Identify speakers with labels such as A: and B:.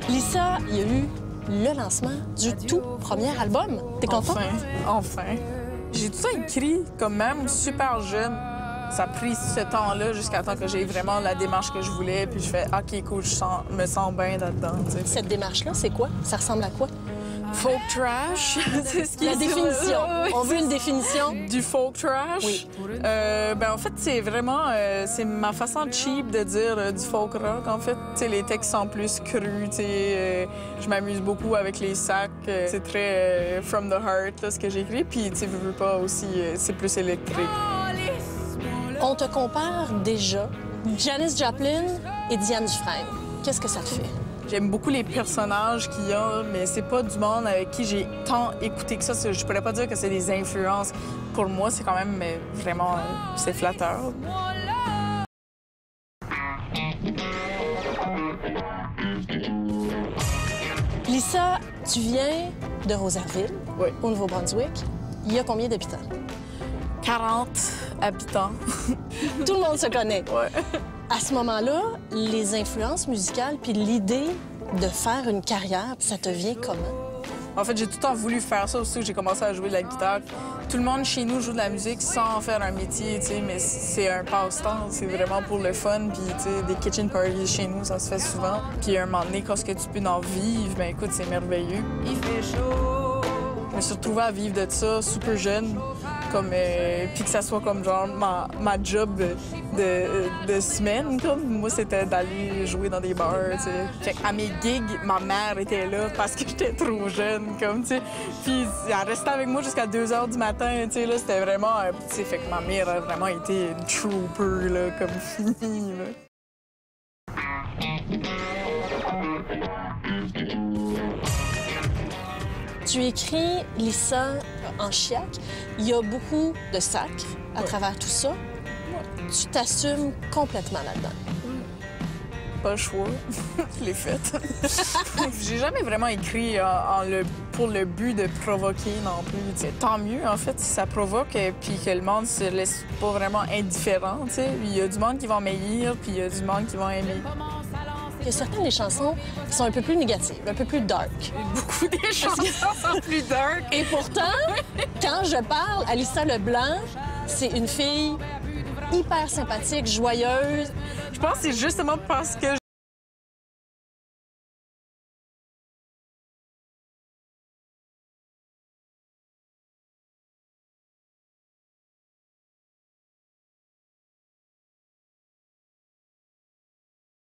A: Lisa, il y a eu le lancement du tout premier album. T'es content?
B: Enfin. J'ai tout ça écrit comme même super jeune. Ça a pris ce temps-là jusqu'à temps que j'ai vraiment la démarche que je voulais. Puis je fais, OK, cool, me sens bien là-dedans. T'sais.
A: Cette démarche-là, c'est quoi? Ça ressemble à quoi?
B: Folk trash, c'est ce qui
A: La
B: est
A: définition. On veut une définition.
B: Du folk trash.
A: Oui.
B: En fait, c'est vraiment c'est ma façon cheap de dire du folk rock. En fait, t'sais, les textes sont plus crus. Je m'amuse beaucoup avec les sacs. C'est très from the heart là, ce que j'écris. Puis, tu veux pas aussi, c'est plus électrique.
A: On te compare déjà Janis Joplin et Diane Dufresne. Qu'est-ce que ça te fait?
B: J'aime beaucoup les personnages qu'il y a, mais c'est pas du monde avec qui j'ai tant écouté que ça. Je pourrais pas dire que c'est des influences. Pour moi, c'est quand même vraiment... c'est flatteur.
A: Lisa, tu viens de Rosaireville,
B: Oui.
A: au Nouveau-Brunswick. Il y a combien d'habitants?
B: 40 habitants.
A: Tout le monde se connaît.
B: Ouais.
A: À ce moment-là, les influences musicales puis l'idée de faire une carrière, ça te vient comment?
B: En fait, j'ai tout le temps voulu faire ça aussi que j'ai commencé à jouer de la guitare. Tout le monde chez nous joue de la musique sans en faire un métier, mais c'est un passe-temps. C'est vraiment pour le fun. Puis, des kitchen parties chez nous, ça se fait souvent. Puis, un moment donné, quand tu peux en vivre, ben écoute, c'est merveilleux. Il fait chaud. Je me suis retrouvée à vivre de ça super jeune. Puis que ça soit comme genre ma job de semaine. Comme. Moi, c'était d'aller jouer dans des bars. Fait à mes gigs, ma mère était là parce que j'étais trop jeune. Puis elle restait avec moi jusqu'à 2 h du matin. Là, c'était vraiment... fait que ma mère a vraiment été une trooper, là, comme fille. Là.
A: Tu écris Lisa en chiac. Il y a beaucoup de sacres à travers tout ça. Tu t'assumes complètement là-dedans.
B: Pas le choix. Je l'ai fait. J'ai jamais vraiment écrit pour le but de provoquer non plus. Tant mieux, en fait, si ça provoque puis que le monde se laisse pas vraiment indifférent. Il y a du monde qui va m'haïr puis il y a du monde qui va aimer.
A: Il y a certaines des chansons qui sont un peu plus négatives, un peu plus dark.
B: Beaucoup des chansons sont plus dark.
A: Et pourtant, quand je parle à Lisa Leblanc, c'est une fille hyper sympathique, joyeuse.
B: Je pense que c'est justement parce que